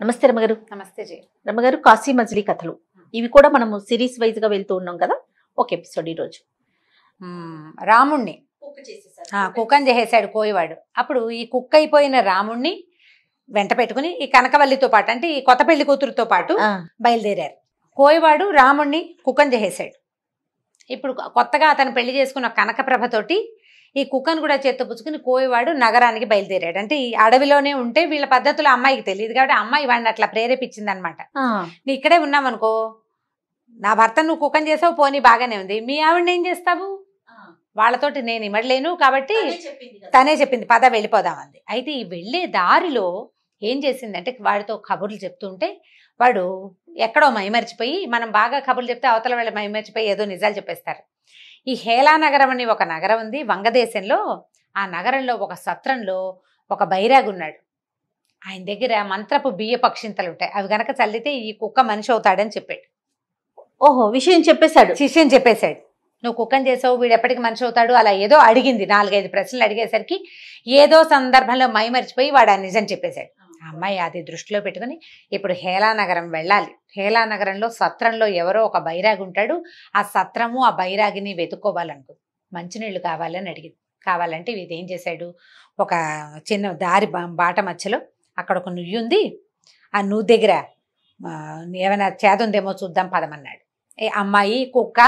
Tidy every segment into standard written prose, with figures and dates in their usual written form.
నమస్తే రమగారు. నమస్తే జీ. రమగారు, కాశీ మజిలీ కథలు ఇవి కూడా మనము సిరీస్ వైజ్ గా వెళ్తూ ఉన్నాం కదా. ఒక ఎపిసోడ్ ఈ రోజు రాముణ్ణి కుక్కని చేసేసాడు కోయివాడు. అప్పుడు ఈ కుక్క అయిపోయిన రాముణ్ణి వెంట పెట్టుకుని ఈ కనకవల్లితో పాటు అంటే ఈ కొత్త పెళ్లి కూతురుతో పాటు బయలుదేరారు. కోయివాడు రాముణ్ణి కుక్కని చేసేసాడు. ఇప్పుడు కొత్తగా అతను పెళ్లి చేసుకున్న కనకప్రభతోటి ఈ కుక్కను కూడా చేత్తపుచ్చుకుని కోయివాడు నగరానికి బయలుదేరాడు. అంటే ఈ అడవిలోనే ఉంటే వీళ్ళ పద్ధతులు అమ్మాయికి తెలియదు కాబట్టి అమ్మాయి వాడిని అట్లా ప్రేరేపించింది అనమాట. నీ ఇక్కడే ఉన్నావనుకో, నా భర్త నువ్వు కుక్కని చేసావు, పోనీ బాగానే ఉంది, మీ ఆవిడని ఏం చేస్తావు, వాళ్ళతోటి నేను ఇమడలేను కాబట్టి తనే చెప్పింది పద వెళ్ళిపోదామంది. అయితే ఈ వెళ్ళే దారిలో ఏం చేసిందంటే వాడితో కబుర్లు చెప్తుంటే వాడు ఎక్కడో మైమరిచిపోయి, మనం బాగా కబుర్లు చెప్తే అవతల వాళ్ళ మైమరిచిపోయి ఏదో నిజాలు చెప్పేస్తారు. ఈ హేలానగరం అని ఒక నగరం ఉంది వంగదేశంలో. ఆ నగరంలో ఒక సత్రంలో ఒక బైరాగు ఉన్నాడు. ఆయన దగ్గర మంత్రపు బియ్య పక్షింతలు ఉంటాయి, అవి గనక చల్లితే ఈ కుక్క మనిషి అవుతాడని చెప్పాడు. ఓహో, విషయం చెప్పేశాడు, శిష్యం చెప్పేశాడు. నువ్వు కుక్కని చేసావు, వీడు ఎప్పటికి మనిషి అవుతాడు, అలా ఏదో అడిగింది. 4-5 ప్రశ్నలు అడిగేసరికి ఏదో సందర్భంలో మైమరిచిపోయి వాడు ఆ నిజం చెప్పేశాడు. ఆ అమ్మాయి అది దృష్టిలో పెట్టుకుని ఇప్పుడు హేలానగరం వెళ్ళాలి, హేలానగరంలో సత్రంలో ఎవరో ఒక బైరాగి ఉంటాడు, ఆ సత్రము ఆ బైరాగిని వెతుక్కోవాలనుకో, మంచినీళ్ళు కావాలని అడిగింది. కావాలంటే ఇది ఏం చేశాడు, ఒక చిన్న దారి బాట మధ్యలో అక్కడ ఒక నుయ్యి ఉంది, ఆ నువ్వు దగ్గర ఏమైనా చేదుందేమో చూద్దాం పదమన్నాడు. అమ్మాయి కుక్క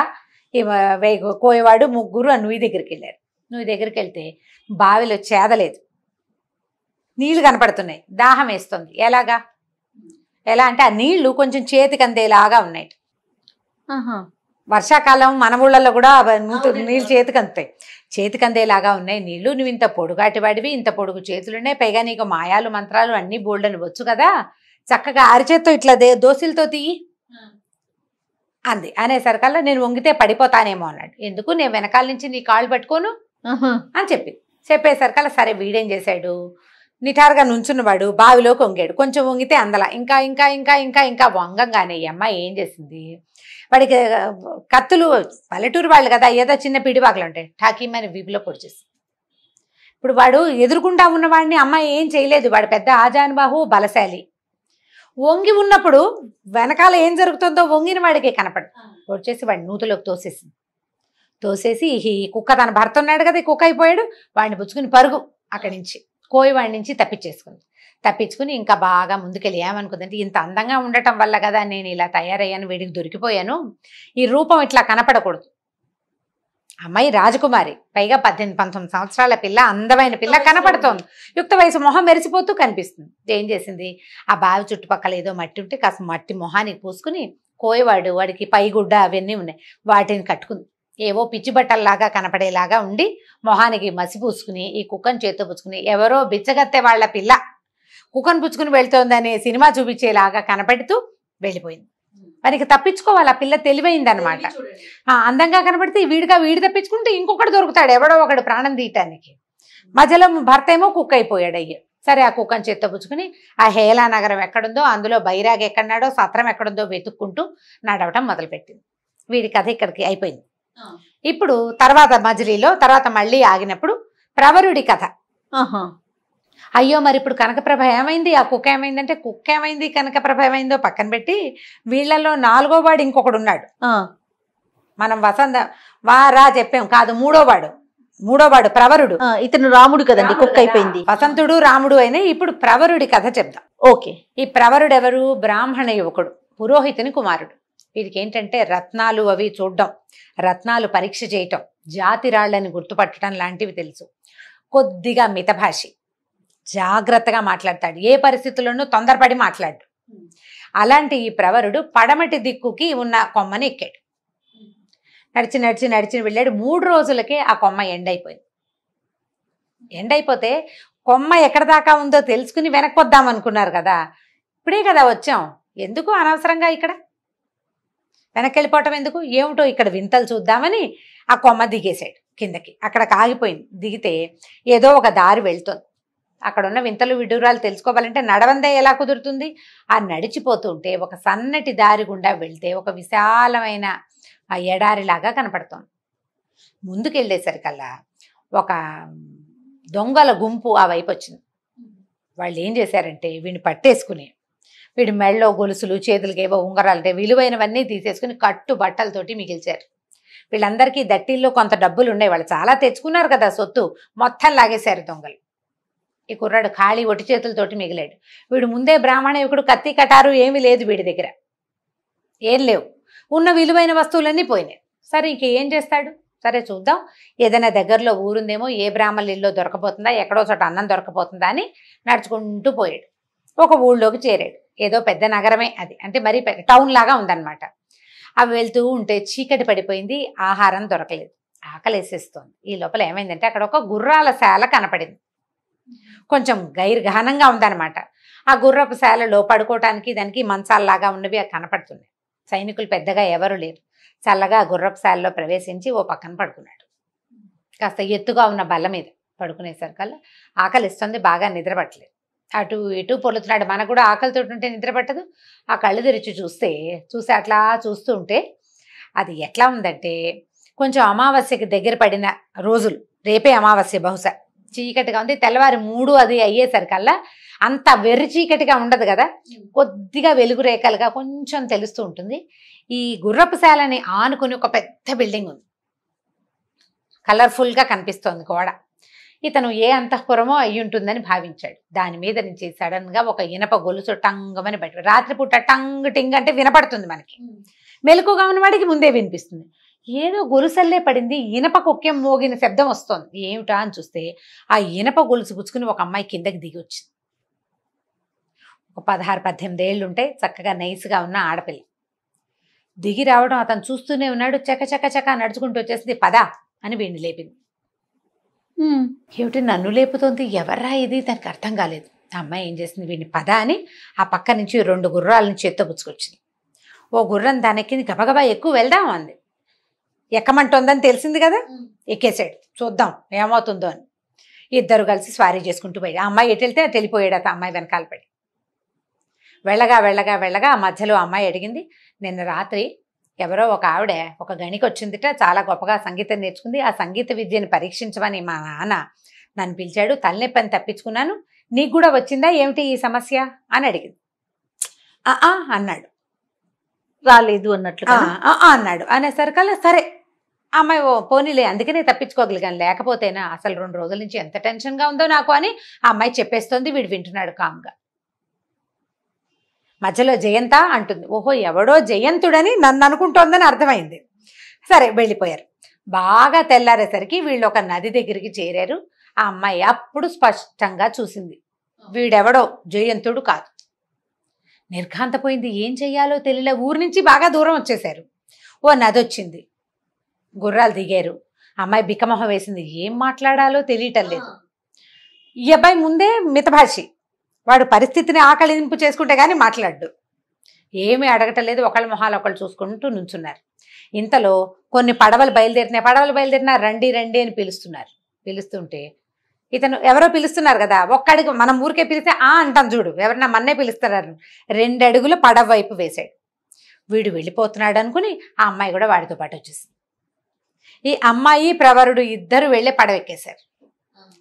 కోయవాడు ముగ్గురు ఆ నుయ్యి దగ్గరికి వెళ్ళారు. నువ్వు దగ్గరికి వెళ్తే బావిలో చేదలేదు, నీళ్లు కనపడుతున్నాయి, దాహం వేస్తుంది. ఎలా అంటే ఆ నీళ్లు కొంచెం చేతికి అందేలాగా ఉన్నాయి. వర్షాకాలం మన ఊళ్ళల్లో కూడా నీళ్ళు చేతికి అందుతాయి, చేతికి అందేలాగా ఉన్నాయి నీళ్లు. నువ్వు ఇంత పొడుగాటి వాడివి, ఇంత పొడుగు చేతులున్నాయి, పైగా నీకు మాయాలు మంత్రాలు అన్నీ బోల్డని వచ్చు కదా, చక్కగా అరిచేత్తో ఇట్లా దోశలతో తీయి అంది. అనేసరికల్లా నేను వంగితే పడిపోతానేమో అన్నాడు. ఎందుకు, నేను వెనకాల నుంచి నీ కాళ్ళు పట్టుకోను అని చెప్పేసరికల్లా సరే వీడేం చేశాడు, నిటారుగా నుంచున్నవాడు బావిలోకి వంగాడు. కొంచెం వంగితే అందలా ఇంకా ఇంకా ఇంకా ఇంకా ఇంకా వంగంగానే ఈ అమ్మాయి ఏం చేసింది, వాడికి కత్తులు పల్లెటూరు వాళ్ళు కదా, ఏదో చిన్న పిడివాకులు ఉంటాయి, ఠాకీమని వీపులో పొడిచేసి. ఇప్పుడు వాడు ఎదురుకుండా ఉన్నవాడిని అమ్మాయి ఏం చేయలేదు, వాడు పెద్ద ఆజానుబాహు బలశాలి. వంగి ఉన్నప్పుడు వెనకాల ఏం జరుగుతుందో వంగిన వాడికి కనపడు. వచ్చేసి వాడిని నూతులోకి తోసేసి ఈ కుక్క తన భర్త ఉన్నాడు కదా, ఈ కుక్క అయిపోయాడు, వాడిని పుచ్చుకుని పరుగు అక్కడి నుంచి కోయివాడి నుంచి తప్పించుకుని ఇంకా బాగా ముందుకెళ్ళి ఏమనుకుందంటే, ఇంత అందంగా ఉండటం వల్ల కదా నేను ఇలా తయారయ్యాను, వీడికి దొరికిపోయాను, ఈ రూపం ఇట్లా కనపడకూడదు. అమ్మాయి రాజకుమారి, పైగా 18-19 సంవత్సరాల పిల్ల, అందమైన పిల్ల కనపడుతోంది, యుక్త వయసు, మొహం మెరిసిపోతూ కనిపిస్తుంది. ఏం చేసింది, ఆ బావి చుట్టుపక్కల ఏదో మట్టి ఉంటే కాస్త మట్టి మొహానికి పూసుకుని కోయవాడు వాడికి పైగుడ్డ అవన్నీ ఉన్నాయి, వాటిని కట్టుకుంది. ఏవో పిచ్చి బట్టల్లాగా కనపడేలాగా ఉండి మొహానికి మసి పూసుకుని ఈ కుక్కను చేత్తో పుచ్చుకుని, ఎవరో బిచ్చగత్తె వాళ్ళ పిల్ల కుక్కను పుచ్చుకుని వెళ్తోందనే సినిమా చూపించేలాగా కనపెడుతూ వెళ్ళిపోయింది. వారికి తప్పించుకోవాలి, ఆ పిల్ల తెలివైందనమాట. అందంగా కనపడితే వీడి తప్పించుకుంటే ఇంకొకటి దొరుకుతాడు, ఎవడో ఒకడు ప్రాణం తీయటానికి. మధ్యలో భర్త ఏమో కుక్క అయిపోయాడు. సరే ఆ కుక్కను చేత్తో పుచ్చుకుని ఆ హేలా నగరం ఎక్కడుందో, అందులో బైరాగ్ ఎక్కడున్నాడో, సత్రం ఎక్కడుందో వెతుక్కుంటూ నడవటం మొదలుపెట్టింది. వీడి కథ ఇక్కడికి అయిపోయింది. ఇప్పుడు తర్వాత మళ్ళీ ఆగినప్పుడు ప్రవరుడి కథ. అయ్యో మరి ఇప్పుడు కనకప్రభ ఏమైంది, ఆ కుక్క ఏమైందంటే, కుక్క ఏమైంది కనకప్రభ ఏమైందో పక్కన పెట్టి వీళ్ళలో 4వ వాడు ఇంకొకడు ఉన్నాడు. మనం వారా చెప్పాం కాదు, మూడో వాడు ప్రవరుడు. ఇతను రాముడు కదండి, కుక్క అయిపోయింది. వసంతుడు రాముడు అయినా ఇప్పుడు ప్రవరుడి కథ చెప్దాం. ఓకే. ఈ ప్రవరుడు ఎవరు, బ్రాహ్మణ యువకుడు, పురోహితుని కుమారుడు. వీడికి ఏంటంటే రత్నాలు అవి చూడడం, రత్నాలు పరీక్ష చేయటం, జాతి రాళ్ళని గుర్తుపట్టడం లాంటివి తెలుసు. కొద్దిగా మితభాషి, జాగ్రత్తగా మాట్లాడతాడు, ఏ పరిస్థితుల్లోనూ తొందరపడి మాట్లాడు. అలాంటి ఈ ప్రవరుడు పడమటి దిక్కుకి ఉన్న కొమ్మని ఎక్కాడు. నడిచి వెళ్ళాడు. 3 రోజులకే ఆ కొమ్మ ఎండైపోతే కొమ్మ ఎక్కడ దాకా ఉందో తెలుసుకుని వెనక్కి వద్దాం అనుకున్నారు కదా, ఇప్పుడే కదా వచ్చాం, ఎందుకు అనవసరంగా ఇక్కడ వెనక్కి వెళ్ళిపోవటం ఎందుకు, ఏమిటో ఇక్కడ వింతలు చూద్దామని ఆ కొమ్మ దిగేశాడు కిందకి. అక్కడ ఆగిపోయింది. దిగితే ఏదో ఒక దారి వెళ్తుంది. అక్కడ ఉన్న వింతలు విడ్డూరాలు తెలుసుకోవాలంటే నడవందే ఎలా కుదురుతుంది. ఆ నడిచిపోతుంటే ఒక సన్నటి దారి గుండా వెళ్తే ఒక విశాలమైన ఆ ఎడారిలాగా కనపడుతోంది. ముందుకెళ్ళేసరికల్లా ఒక దొంగల గుంపు ఆ వైపు వచ్చింది. వాళ్ళు ఏం చేశారంటే వీడిని పట్టేసుకుని వీడి మెళ్ళలో గొలుసులు, చేతులకి ఏవో ఉంగరాలు అంటే విలువైనవన్నీ తీసేసుకుని కట్టు బట్టలతోటి మిగిల్చారు. వీళ్ళందరికీ దట్టిల్లో కొంత డబ్బులు ఉన్నాయి, వాళ్ళు చాలా తెచ్చుకున్నారు కదా సొత్తు, మొత్తం లాగేశారు దొంగలు. ఈ కుర్రాడు ఖాళీ ఒట్టి చేతులతోటి మిగిలాడు. వీడు ముందే బ్రాహ్మణయుకుడు, కత్తి కటారు ఏమీ లేదు వీడి దగ్గర, ఏం లేవు, ఉన్న విలువైన వస్తువులన్నీ పోయినాయి. సరే ఇంక ఏం చేస్తాడు, సరే చూద్దాం ఏదైనా దగ్గరలో ఊరుందేమో, ఏ బ్రాహ్మణుల ఇల్లు దొరకపోతుందా, ఎక్కడో చోట అన్నం దొరకపోతుందా అని నడుచుకుంటూ పోయాడు. ఒక ఊళ్ళోకి చేరాడు. ఏదో పెద్ద నగరమే అది, అంటే మరీ టౌన్ లాగా ఉందన్నమాట. అవి వెళ్తూ ఉంటే చీకటి పడిపోయింది, ఆహారం దొరకలేదు, ఆకలేసేస్తోంది. ఈ లోపల ఏమైందంటే అక్కడ ఒక గుర్రాల శాల కనపడింది. కొంచెం గైర్ఘనంగా ఉందన్నమాట. ఆ గుర్రపు శాలలో పడుకోవటానికి దానికి మంచాల్లాగా ఉన్నవి అవి కనపడుతున్నాయి. సైనికులు పెద్దగా ఎవరు లేరు. చల్లగా గుర్రపు శాలలో ప్రవేశించి ఓ పక్కన పడుకున్నాడు. కాస్త ఎత్తుగా ఉన్న బల్ల మీద పడుకునేసరికల్లా ఆకలిస్తుంది, బాగా నిద్రపట్టలేదు. అటు ఇటు పొలుతున్నాడు. మనకు కూడా ఆకలితో ఉంటే నిద్ర పట్టదు. ఆ కళ్ళు తెరిచి చూసి అట్లా చూస్తూ ఉంటే అది ఎట్లా ఉందంటే కొంచెం అమావాస్యకి దగ్గర పడిన రోజులు, రేపే అమావాస్య బహుశా, చీకటిగా ఉంది. తెల్లవారి 3 అది అయ్యేసరికల్లా అంత వెర్రి చీకటిగా ఉండదు కదా, కొద్దిగా వెలుగు రేఖలుగా కొంచెం తెలుస్తూ ఉంటుంది. ఈ గుర్రపు శాలని ఆనుకుని ఒక పెద్ద బిల్డింగ్ ఉంది, కలర్ఫుల్గా కనిపిస్తోంది గోడ. ఇతను ఏ అంతఃపురమో అయ్యి ఉంటుందని భావించాడు. దాని మీద నుంచి సడన్గా ఒక ఇనప గొలుసు టంగమని బయట, రాత్రిపూట టంగ్ టింగ్ అంటే వినపడుతుంది మనకి, మెలకుగా ఉన్నవాడికి ముందే వినిపిస్తుంది. ఏదో గొలుసల్లే పడింది, ఇనప కుక్కెం మోగిన శబ్దం వస్తోంది. ఏమిటా అని చూస్తే ఆ ఇనప గొలుసు పుచ్చుకుని ఒక అమ్మాయి కిందకి దిగి వచ్చింది. ఒక 16-18 ఏళ్ళు ఉంటాయి, చక్కగా నైస్గా ఉన్న ఆడపిల్ల దిగి రావడం అతను చూస్తూనే ఉన్నాడు. చక నడుచుకుంటూ వచ్చేసింది. పదా అని వీడిని లేపింది. ఏమిటి నన్ను లేపుతోంది, ఎవర్రా ఇది, దానికి అర్థం కాలేదు. ఆ అమ్మాయి ఏం చేసింది, వీడిని పద అని ఆ పక్క నుంచి 2 గుర్రాలను చేత్తో పుచ్చుకొచ్చింది. ఓ గుర్రం దానికి గబగబా ఎక్కువ వెళ్దాం అంది. ఎక్కమంటోందని తెలిసింది కదా, ఎక్కేసాడు. చూద్దాం ఏమవుతుందో అని. ఇద్దరు కలిసి స్వారీ చేసుకుంటూ పోయాడు. ఆ అమ్మాయి ఎటు వెళ్తే అటు వెళ్ళిపోయాడు. ఆ అమ్మాయి వెనకాల పడి వెళ్ళగా ఆ మధ్యలో అమ్మాయి అడిగింది, నిన్న రాత్రి ఎవరో ఒక ఆవిడ ఒక గణికి వచ్చిందిట, చాలా గొప్పగా సంగీతం నేర్చుకుంది, ఆ సంగీత విద్యను పరీక్షించమని మా నాన్న నన్ను పిలిచాడు, తలనొప్పి అని తప్పించుకున్నాను, నీకు కూడా వచ్చిందా ఏమిటి ఈ సమస్య అని అడిగింది. అన్నాడు. రాలేదు అన్నట్లుగా అన్నాడు. అనేసరికల్లా సరే అమ్మాయి ఓ పోనీలే అందుకనే తప్పించుకోగలిగాను, లేకపోతేనా అసలు 2 రోజుల నుంచి ఎంత టెన్షన్గా ఉందో నాకు అని ఆ అమ్మాయి చెప్పేస్తోంది. వీడు వింటున్నాడు కామ్గా. మధ్యలో జయంత అంటుంది. ఓహో ఎవడో జయంతుడని నన్ను అనుకుంటోందని అర్థమైంది. సరే వెళ్ళిపోయారు. బాగా తెల్లారేసరికి వీళ్ళు ఒక నది దగ్గరికి చేరారు. ఆ అమ్మాయి అప్పుడు స్పష్టంగా చూసింది, వీడెవడో జయంతుడు కాదు. నిర్ఘాంతపోయింది, ఏం చెయ్యాలో తెలియలే. ఊరి నుంచి బాగా దూరం వచ్చేసారు. ఓ నది వచ్చింది, గుర్రాలు దిగారు. అమ్మాయి బిక్కమొహం వేసింది, ఏం మాట్లాడాలో తెలియటం లేదు. ఈ అబ్బాయి ముందే మితభాషి, వాడు పరిస్థితిని ఆకలింపు చేసుకుంటే కానీ మాట్లాడు, ఏమీ అడగటం లేదు. ఒకళ్ళ మొహాలు ఒకళ్ళు చూసుకుంటూ నుంచున్నారు. ఇంతలో కొన్ని పడవలు బయలుదేరినా రండి రండి అని పిలుస్తుంటే ఇతను ఎవరో పిలుస్తున్నారు కదా, ఒక్కడికి మనం ఊరికే పిలిస్తే అంటాం చూడు, ఎవరన్నా మన్నే పిలుస్తున్నారు, 2 అడుగులు పడవ వైపు వేశాడు. వీడు వెళ్ళిపోతున్నాడు అనుకుని ఆ అమ్మాయి కూడా వాడితో పాటు వచ్చేసింది. ఈ అమ్మాయి ప్రవరుడు ఇద్దరు వెళ్ళి పడవ ఎక్కేశారు.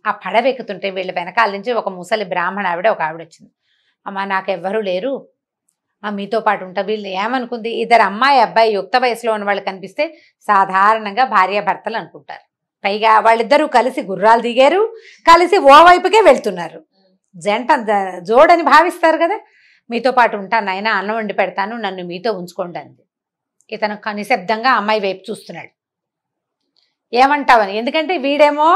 ఆ పడవ ఎక్కుతుంటే వీళ్ళ వెనకాల నుంచి ఒక ముసలి బ్రాహ్మణ ఆవిడ ఒక ఆవిడ వచ్చింది. అమ్మ నాకెవ్వరూ లేరు, మీతో పాటు ఉంటా. వీళ్ళు ఏమనుకుంది, ఇద్దరు అమ్మాయి అబ్బాయి యుక్త వయసులో ఉన్న వాళ్ళు కనిపిస్తే సాధారణంగా భార్యాభర్తలు అనుకుంటారు. పైగా వాళ్ళిద్దరూ కలిసి గుర్రాలు దిగారు, కలిసి ఓ వైపుకే వెళ్తున్నారు. జంట జోడని భావిస్తారు కదా. మీతో పాటు ఉంటాను నాయనా, అన్నం వండి పెడతాను, నన్ను మీతో ఉంచుకోండి అంది. ఇతను నిశ్శబ్దంగా అమ్మాయి వైపు చూస్తున్నాడు. ఏమంటావని, ఎందుకంటే వీడేమో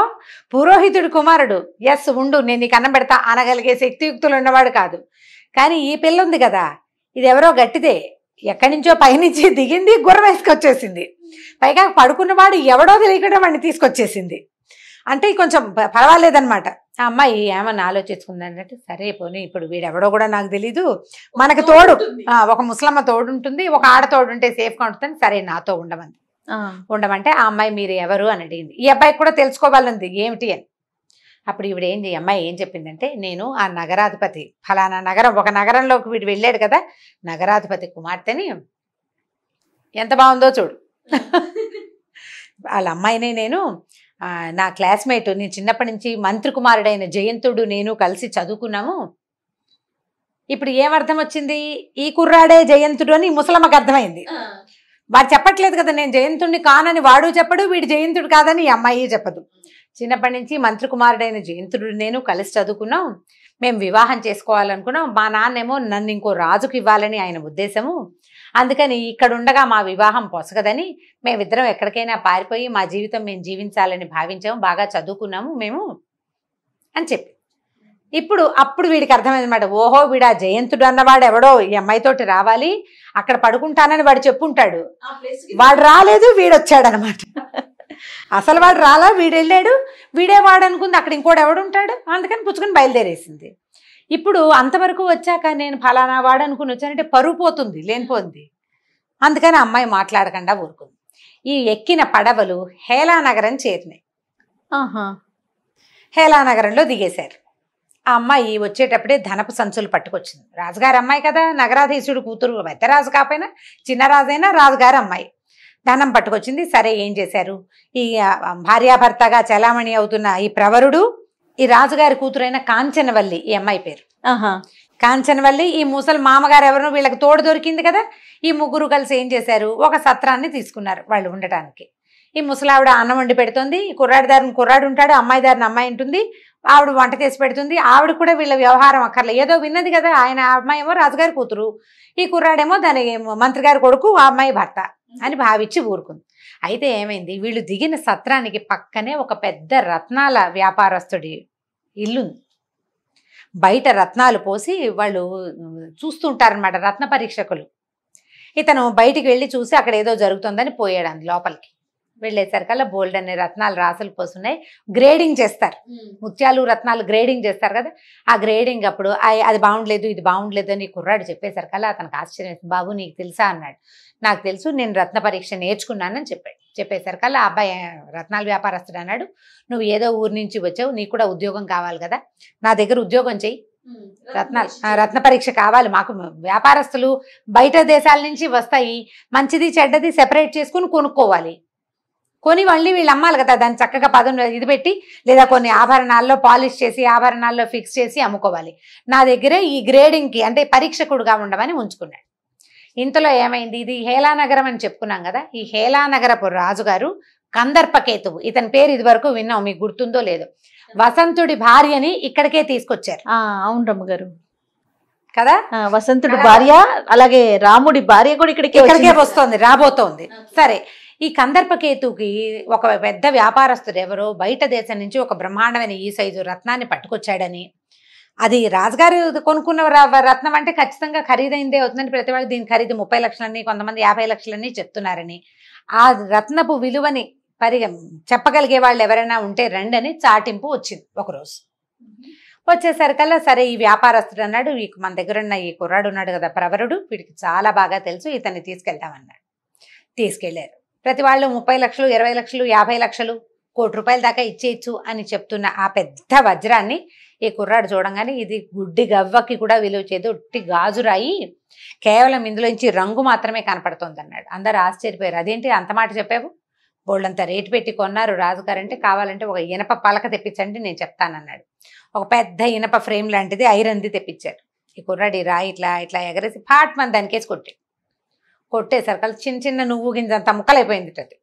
పురోహితుడి కుమారుడు. ఎస్ ఉండు, నేను నీకు అన్నం పెడతా అనగలిగే శక్తియుక్తులు ఉన్నవాడు కాదు. కానీ ఈ పిల్ల ఉంది కదా, ఇది ఎవరో గట్టిదే, ఎక్కడి నుంచో పైనుంచి దిగింది, గుర్రం వేసుకొచ్చేసింది. పైగా పడుకున్నవాడు ఎవడో తెలియకుండా వాడిని తీసుకొచ్చేసింది. అంటే కొంచెం పర్వాలేదనమాట. ఆ అమ్మాయి ఏమన్నా ఆలోచించుకుంది అంటే, సరే పోనీ ఇప్పుడు వీడెవడో కూడా నాకు తెలీదు, మనకు తోడు ఒక ముసలమ్మ తోడు ఉంటుంది, ఒక ఆడ తోడు ఉంటే సేఫ్గా ఉంటుంది, సరే నాతో ఉండమంటే ఆ అమ్మాయి మీరు ఎవరు అని అడిగింది. ఈ అబ్బాయికి కూడా తెలుసుకోవాలంది ఏమిటి అని. అప్పుడు ఈవిడ అమ్మాయి ఏం చెప్పిందంటే, నేను ఆ నగరాధిపతి ఫలానా నగరం, ఒక నగరంలోకి వీడు వెళ్ళాడు కదా, నగరాధిపతి కుమార్తెని. ఎంత బాగుందో చూడు. వాళ్ళ అమ్మాయిని నేను నా క్లాస్మేట్, నేను చిన్నప్పటి నుంచి మంత్రి కుమారుడైన జయంతుడు నేను కలిసి చదువుకున్నాము. ఇప్పుడు ఏమర్థం వచ్చింది? ఈ కుర్రాడే జయంతుడు అని ముసలమ్మకి అర్థమైంది. వాడు చెప్పట్లేదు కదా నేను జయంతుడిని కానని, వాడు చెప్పడు, వీడు జయంతుడు కాదని ఈ అమ్మాయి చెప్పదు. చిన్నప్పటి నుంచి మంత్రి కుమారుడైన జయంతుడు నేను కలిసి చదువుకున్నాం, మేము వివాహం చేసుకోవాలనుకున్నాం. మా నాన్నేమో నన్ను ఇంకో రాజుకి ఇవ్వాలని ఆయన ఉద్దేశము, అందుకని ఇక్కడ ఉండగా మా వివాహం పొసగదని మేమిద్దరం ఎక్కడికైనా పారిపోయి మా జీవితం మేము జీవించాలని భావించాము, బాగా చదువుకున్నాము మేము అని చెప్పి. అప్పుడు వీడికి అర్థమైందన్నమాట, ఓహో వీడు ఆ జయంతుడు అన్నవాడు ఎవడో ఈ అమ్మాయితోటి రావాలి, అక్కడ పడుకుంటానని వాడు చెప్పుంటాడు. వాడు రాలేదు, వీడొచ్చాడు అనమాట. అసలు వాడు రాలా, వీడు వెళ్ళాడు, వీడే వాడు అనుకుంది, అక్కడ ఇంకోటి ఎవడుంటాడు, అందుకని పుచ్చుకొని బయలుదేరేసింది. ఇప్పుడు అంతవరకు వచ్చాక నేను ఫలానా వాడు అనుకుని వచ్చానంటే పరువు పోతుంది, లేనిపోతుంది. అందుకని అమ్మాయి మాట్లాడకుండా ఊరుకుంది. ఈ ఎక్కిన పడవలు హేలానగరం చేరినాయి. హేలానగరంలో దిగేశారు. ఆ అమ్మాయి వచ్చేటప్పుడే ధనపు సంచులు పట్టుకొచ్చింది. రాజుగారి అమ్మాయి కదా, నగరాధీశుడు కూతురు, పెద్దరాజు కాకపోయినా చిన్నరాజైనా రాజుగారి అమ్మాయి. ధనం పట్టుకొచ్చింది. సరే ఏం చేశారు? ఈ భార్యాభర్తగా చలామణి అవుతున్న ఈ ప్రవరుడు, ఈ రాజుగారి కూతురైన కాంచనవల్లి, ఈ అమ్మాయి పేరు కాంచనవల్లి, ఈ ముసలి మామగారు ఎవరు, వీళ్ళకి తోడు దొరికింది కదా, ఈ ముగ్గురు కలిసి ఏం చేశారు? ఒక సత్రాన్ని తీసుకున్నారు వాళ్ళు ఉండటానికి. ఈ ముసలావిడ అన్నం వండి పెడుతుంది, కుర్రాడి దారిని కుర్రాడు ఉంటాడు, అమ్మాయి దారిని అమ్మాయి ఉంటుంది, ఆవిడ వంట చేసి పెడుతుంది. ఆవిడ కూడా వీళ్ళ వ్యవహారం అక్కర్లే, ఏదో విన్నది కదా, ఆయన అమ్మాయి ఏమో రాజుగారి కూతురు, ఈ కుర్రాడేమో దాని మంత్రి గారి కొడుకు, ఆ అమ్మాయి భర్త అని భావించి ఊరుకుంది. అయితే ఏమైంది? వీళ్ళు దిగిన సత్రానికి పక్కనే ఒక పెద్ద రత్నాల వ్యాపారస్తుడి ఇల్లుంది. బయట రత్నాలు పోసి వాళ్ళు చూస్తుంటారనమాట, రత్న పరీక్షకులు. ఇతను బయటికి వెళ్ళి చూసి అక్కడ ఏదో జరుగుతుందని పోయాడు లోపలికి. వెళ్ళేసరికల్లా బోల్డ్ అనే రత్నాలు రాసులు పోస్తున్నాయి. గ్రేడింగ్ చేస్తారు, ముత్యాలు రత్నాలు గ్రేడింగ్ చేస్తారు కదా, ఆ గ్రేడింగ్ అప్పుడు అది బాగుండలేదు ఇది బాగుండలేదు అని కుర్రాడు చెప్పేసరికల్లా అతనికి ఆశ్చర్యం వేసింది. బాబు నీకు తెలుసా అన్నాడు. నాకు తెలుసు, నేను రత్న పరీక్ష నేర్చుకున్నానని చెప్పాడు. చెప్పేసరికల్లా ఆ అబ్బాయి రత్నాల వ్యాపారస్తుడు అన్నాడు, నువ్వు ఏదో ఊరి నుంచి వచ్చావు, నీకు కూడా ఉద్యోగం కావాలి కదా, నా దగ్గర ఉద్యోగం చెయ్యి, రత్న పరీక్ష కావాలి మాకు, వ్యాపారస్తులు బయట దేశాల నుంచి వస్తాయి, మంచిది చెడ్డది సెపరేట్ చేసుకుని కొనుక్కోవాలి, కొని మళ్ళీ వీళ్ళు అమ్మాలి కదా, దాన్ని చక్కగా పదం ఇది పెట్టి లేదా కొన్ని ఆభరణాల్లో పాలిష్ చేసి ఆభరణాల్లో ఫిక్స్ చేసి అమ్ముకోవాలి, నా దగ్గరే ఈ గ్రేడింగ్కి అంటే పరీక్షకుడుగా ఉండమని ఉంచుకున్నాడు. ఇంతలో ఏమైంది? ఇది హేలానగరం అని చెప్పుకున్నాం కదా, ఈ హేలానగరపు రాజుగారు కందర్పకేతువు, ఇతని పేరు ఇది వరకు విన్నాం, మీకు గుర్తుందో లేదో, వసంతుడి భార్యని ఇక్కడికే తీసుకొచ్చారు. అవును రమ్మగారు కదా, వసంతుడి భార్య, అలాగే రాముడి భార్య కూడా ఇక్కడికే వస్తోంది, రాబోతోంది. సరే, ఈ కందర్పకేతుకి ఒక పెద్ద వ్యాపారస్తుడు ఎవరో బయట దేశం నుంచి ఒక బ్రహ్మాండమైన ఈ సైజు రత్నాన్ని పట్టుకొచ్చాడని, అది రాజుగారు కొనుక్కున్న రత్నం అంటే ఖచ్చితంగా ఖరీదైందే అవుతుందని ప్రతి వాళ్ళు దీని ఖరీదు 30 లక్షలని, కొంతమంది 50 లక్షలని చెప్తున్నారని, ఆ రత్నపు విలువని చెప్పగలిగే వాళ్ళు ఎవరైనా ఉంటే రండని చాటింపు వచ్చింది ఒకరోజు. వచ్చేసరికల్లా సరే ఈ వ్యాపారస్తుడు అన్నాడు, మన దగ్గర ఉన్న ఈ కుర్రాడు ఉన్నాడు కదా ప్రవరుడు, వీడికి చాలా బాగా తెలుసు, ఇతన్ని తీసుకెళ్తామన్నాడు. తీసుకెళ్లారు. ప్రతి వాళ్ళు 30 లక్షలు 20 లక్షలు 50 లక్షలు ₹1,00,00,000 దాకా ఇచ్చేయచ్చు అని చెప్తున్న ఆ పెద్ద వజ్రాన్ని ఈ కుర్రాడు చూడంగానే, ఇది గుడ్డి గవ్వకి కూడా విలువ చేయదు, ఉట్టి గాజురాయి, కేవలం ఇందులోంచి రంగు మాత్రమే కనపడుతోంది అన్నాడు. అందరు ఆశ్చర్యపోయారు, అదేంటి అంత మాట చెప్పావు, బోళ్ళంత రేటు పెట్టి కొన్నారు రాజుగారంటే, కావాలంటే ఒక ఇనప పలక తెప్పించండి నేను చెప్తానన్నాడు. ఒక పెద్ద ఇనప ఫ్రేమ్ లాంటిది ఐరన్ది తెప్పించారు. ఈ కుర్రాడు రాయి ఇట్లా ఇట్లా ఎగరేసి ఫాట్ మన దానికేసి కొట్టేసరికి చిన్న చిన్న నువ్వు గింజంత ముక్కలైపోయింది. అది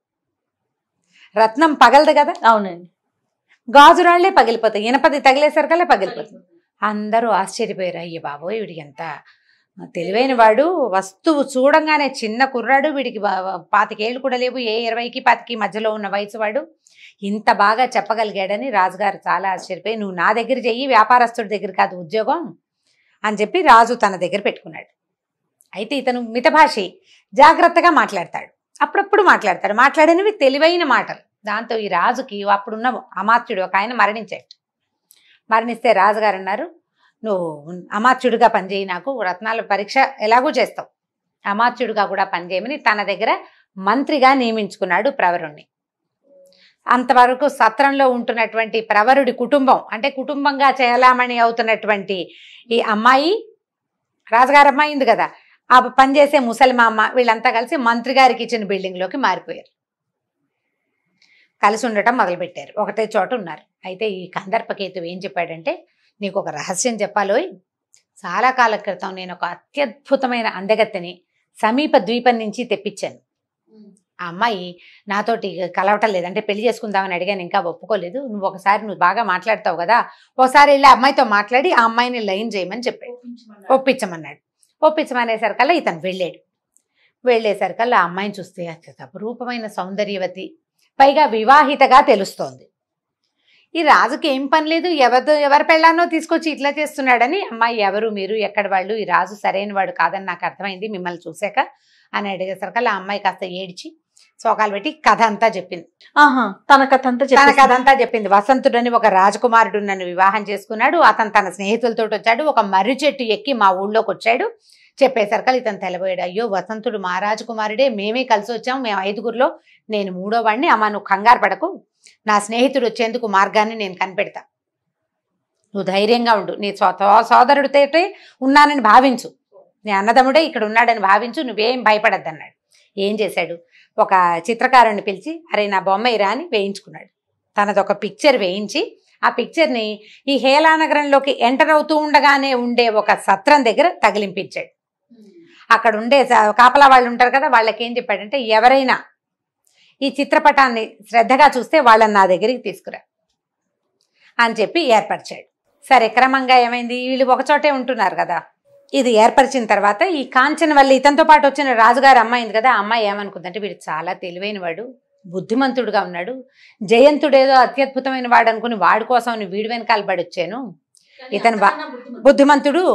రత్నం పగలదు కదా, అవునండి, గాజురాళ్లే పగిలిపోతాయి, ఇనపది తగిలేసరికల్లా పగిలిపోతుంది. అందరూ ఆశ్చర్యపోయారు, అయ్య బాబోయ్ వీడికి ఎంత తెలివైన వాడు, వస్తువు చూడంగానే చిన్న కుర్రాడు, వీడికి 25 ఏళ్ళు కూడా లేవు, 20కి 25కి మధ్యలో ఉన్న వయసు వాడు ఇంత బాగా చెప్పగలిగాడని రాజుగారు చాలా ఆశ్చర్యపోయి, నువ్వు నా దగ్గర చెయ్యి, వ్యాపారస్తుడి దగ్గర కాదు ఉద్యోగం అని చెప్పి రాజు తన దగ్గర పెట్టుకున్నాడు. అయితే ఇతను మితభాషి, జాగ్రత్తగా మాట్లాడతాడు, అప్పుడప్పుడు మాట్లాడతాడు, మాట్లాడినవి తెలివైన మాటలు. దాంతో ఈ రాజుకి అప్పుడున్న అమాత్యుడు ఒక ఆయన మరణించాడు. మరణిస్తే రాజుగారు అన్నారు, నువ్వు అమాత్యుడిగా పనిచేయి, నాకు రత్నాల పరీక్ష ఎలాగూ చేస్తావు, అమాత్యుడిగా కూడా పనిచేయమని తన దగ్గర మంత్రిగా నియమించుకున్నాడు ప్రవరుణ్ణి. అంతవరకు సత్రంలో ఉంటున్నటువంటి ప్రవరుడి కుటుంబం అంటే కుటుంబంగా చలామణి అవుతున్నటువంటి ఈ అమ్మాయి, రాజుగారి అమ్మాయి ఉంది కదా, ఆ పనిచేసే ముసలిమామ, వీళ్ళంతా కలిసి మంత్రి గారికి ఇచ్చిన బిల్డింగ్లోకి మారిపోయారు. కలిసి ఉండటం మొదలుపెట్టారు, ఒకటే చోట ఉన్నారు. అయితే ఈ కందర్పకేతు ఏం చెప్పాడంటే, నీకు ఒక రహస్యం చెప్పాలోయ్, చాలా కాల క్రితం నేను ఒక అత్యద్భుతమైన అందగత్తెని సమీప ద్వీపం నుంచి తెప్పించాను. ఆ అమ్మాయి నాతోటి కలవటం లేదు, అంటే పెళ్లి చేసుకుందామని అడిగాను, ఇంకా ఒప్పుకోలేదు. నువ్వు బాగా మాట్లాడతావు కదా, ఒకసారి వెళ్ళి ఆ అమ్మాయితో మాట్లాడి ఆ అమ్మాయిని లైన్ చేయమని చెప్పాడు. ఒప్పించమన్నాడు. ఒప్పించమనేసరికల్లా ఇతను వెళ్ళేసరికల్లా ఆ అమ్మాయిని చూస్తే అపురూపమైన సౌందర్యవతి, పైగా వివాహితగా తెలుస్తోంది. ఈ రాజుకి ఏం పని లేదు, ఎవరి పెళ్ళానో తీసుకొచ్చి ఇట్లా చేస్తున్నాడని, అమ్మాయి ఎవరు మీరు, ఎక్కడ వాళ్ళు, ఈ రాజు సరైన వాడు కాదని నాకు అర్థమైంది మిమ్మల్ని చూశాక అని అడిగేసరికల్లా ఆ అమ్మాయి కాస్త ఏడ్చి సోకాలు పెట్టి కథ అంతా చెప్పింది. తన కథ అంతా చెప్పింది. వసంతుడని ఒక రాజకుమారుడు నన్ను వివాహం చేసుకున్నాడు, అతను తన స్నేహితులతో వచ్చాడు, ఒక మర్రి చెట్టు ఎక్కి మా ఊళ్ళోకి వచ్చాడు. చెప్పేసరికల్ ఇతను తెలబోయాడు. అయ్యో వసంతుడు మా రాజకుమారుడే, మేమే కలిసి వచ్చాము, మేము 5గురిలో నేను 3వ వాడిని. అమ్మ నువ్వు కంగారు పడకు, నా స్నేహితుడు వచ్చేందుకు మార్గాన్ని నేను కనిపెడతా, నువ్వు ధైర్యంగా ఉండు, నీ సోదరుడితో ఉన్నానని భావించు, నీ అన్నదమ్ముడే ఇక్కడ ఉన్నాడని భావించు, నువ్వేం భయపడద్దు అన్నాడు. ఏం చేశాడు, ఒక చిత్రకారుని పిలిచి అరే నా బొమ్మ ఇరా అని వేయించుకున్నాడు. తనదొక పిక్చర్ వేయించి ఆ పిక్చర్ని ఈ హేలానగరంలోకి ఎంటర్ అవుతూ ఉండగానే ఉండే ఒక సత్రం దగ్గర తగిలింపించాడు. అక్కడ ఉండే కాపలా వాళ్ళు ఉంటారు కదా, వాళ్ళకి ఏం చెప్పాడంటే ఎవరైనా ఈ చిత్రపటాన్ని శ్రద్ధగా చూస్తే వాళ్ళని నా దగ్గరికి తీసుకురా అని చెప్పి ఏర్పరిచాడు. సరే క్రమంగా ఏమైంది, వీళ్ళు ఒకచోటే ఉంటున్నారు కదా, ఇది ఏర్పరిచిన తర్వాత ఈ కాంచనవల్లి ఇతనితో పాటు వచ్చిన రాజుగారి అమ్మాయింది కదా, ఆ అమ్మాయి ఏమనుకుందంటే వీడు చాలా తెలివైన వాడు, బుద్ధిమంతుడుగా ఉన్నాడు, జయంతుడేదో అత్యద్భుతమైన వాడు అనుకుని వాడి కోసం వీడి వెనకాల పడొచ్చాను, ఇతను బుద్ధిమంతుడు,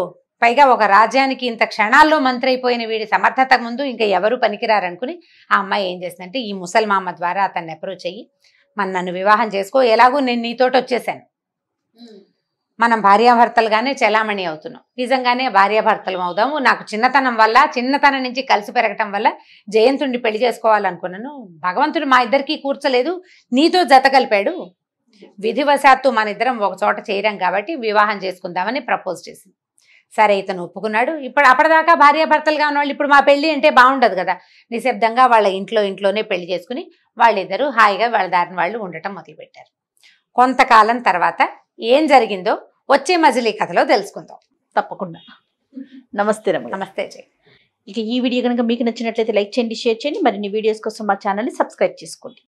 పైగా ఒక రాజ్యానికి ఇంత క్షణాల్లో మంత్రి అయిపోయిన వీడి సమర్థత ముందు ఇంకా ఎవరు పనికిరారనుకుని ఆ అమ్మాయి ఏం చేసిందంటే ఈ ముసల్మామ ద్వారా అతన్ని అప్రోచ్ అయ్యి నన్ను వివాహం చేసుకో, ఎలాగూ నేను నీతోటి వచ్చేసాను, మనం భార్యాభర్తలుగానే చెలామణి అవుతున్నాం, నిజంగానే భార్యాభర్తలు అవుదాము, నాకు చిన్నతనం నుంచి కలిసి పెరగటం వల్ల జయంతుడిని పెళ్లి చేసుకోవాలనుకున్నాను, భగవంతుడు మా ఇద్దరికి కూర్చలేదు, నీతో జత కలిపాడు, విధివశాత్తు మన ఇద్దరం ఒక చోట చేరాం కాబట్టి వివాహం చేసుకుందామని ప్రపోజ్ చేసింది. సరే ఇతను ఒప్పుకున్నాడు. ఇప్పుడు అప్పటిదాకా భార్యాభర్తలుగా ఉన్నవాళ్ళు ఇప్పుడు మా పెళ్లి అంటే బాగుండదు కదా, నిశ్శబ్దంగా వాళ్ళ ఇంట్లోనే పెళ్లి చేసుకుని వాళ్ళిద్దరూ హాయిగా వాళ్ళ దారిని వాళ్ళు ఉండటం మొదలుపెట్టారు. కొంతకాలం తర్వాత ఏం జరిగిందో వచ్చే మజిలీ కథలో తెలుసుకుందాం. తప్పకుండా. నమస్తే రమ్య. నమస్తే జై. ఇక ఈ వీడియో కనుక మీకు నచ్చినట్లయితే లైక్ చేయండి, షేర్ చేయండి, మరిన్ని వీడియోస్ కోసం మా ఛానల్ని సబ్స్క్రైబ్ చేసుకోండి.